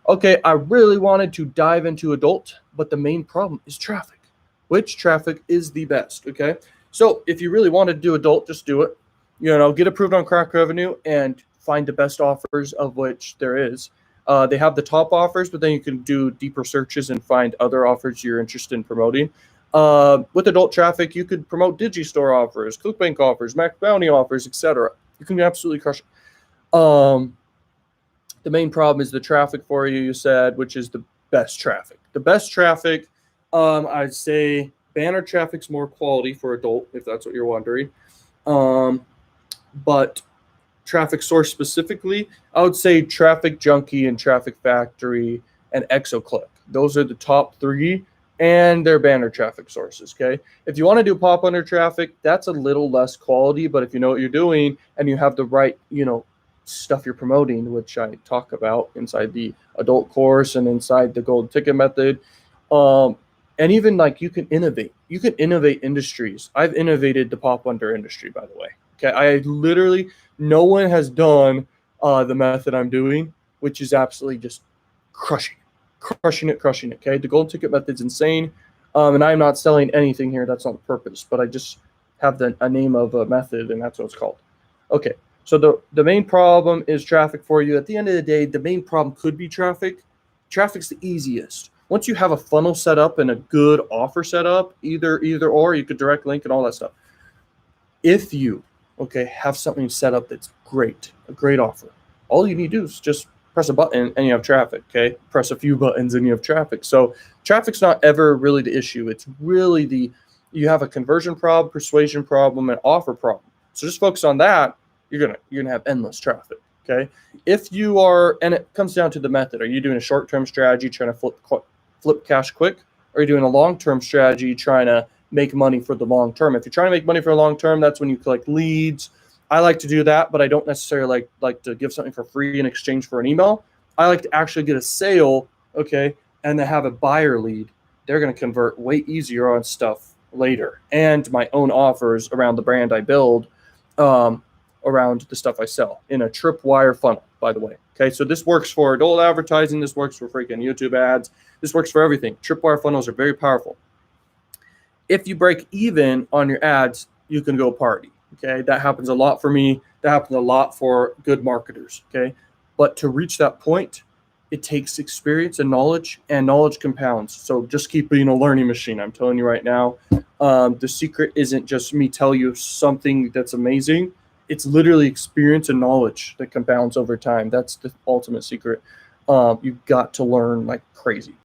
Okay, I really wanted to dive into adult, but the main problem is traffic. Which traffic is the best? Okay, so if you really want to do adult, just do it. Get approved on Crack Revenue and find the best offers of which there is. They have the top offers, but then you can do deeper searches and find other offers you're interested in promoting. With adult traffic, you could promote Digistore offers, ClickBank offers, Max Bounty offers, etc. You can absolutely crush it. The main problem is the traffic for you, you said, which is the best traffic. The best traffic, I'd say banner traffic's more quality for adult, if that's what you're wondering. Um, but traffic source specifically, I would say Traffic Junkie and Traffic Factory and ExoClick. Those are the top three, and they're banner traffic sources. Okay, if you want to do pop under traffic, that's a little less quality, but if you know what you're doing and you have the right, stuff you're promoting, which I talk about inside the adult course and inside the golden ticket method, um, and even like you can innovate. You can innovate industries. I've innovated the pop under industry, by the way. Okay, I literally no one has done the method I'm doing, which is absolutely just crushing it, crushing it, crushing it. Okay, the golden ticket method's insane, and I'm not selling anything here. That's on purpose, but I just have a name of a method, and that's what it's called. Okay, so the main problem is traffic for you. At the end of the day, the main problem could be traffic. Traffic's the easiest. Once you have a funnel set up and a good offer set up, either or, you could direct link and all that stuff. If you have something set up that's great, a great offer, all you need to do is just press a button and you have traffic. Okay, press a few buttons and you have traffic. So traffic's not ever really the issue. It's really you have a conversion problem, persuasion problem, and offer problem. So just focus on that. You're gonna have endless traffic. Okay, if you are, and it comes down to the method. Are you doing a short-term strategy trying to flip cash quick? Or are you doing a long-term strategy trying to make money for the long term? If you're trying to make money for the long term, that's when you collect leads. I like to do that, but I don't necessarily like to give something for free in exchange for an email. I like to actually get a sale, and then have a buyer lead. They're going to convert way easier on stuff later. And my own offers around the brand I build, around the stuff I sell in a tripwire funnel, by the way. Okay, so this works for adult advertising. This works for freaking YouTube ads. This works for everything. Tripwire funnels are very powerful. If you break even on your ads, you can go party. Okay, that happens a lot for me. That happens a lot for good marketers. Okay, but to reach that point, it takes experience and knowledge compounds. So just keep being a learning machine. I'm telling you right now, the secret isn't just me tell you something that's amazing. It's literally experience and knowledge that compounds over time. That's the ultimate secret. You've got to learn like crazy.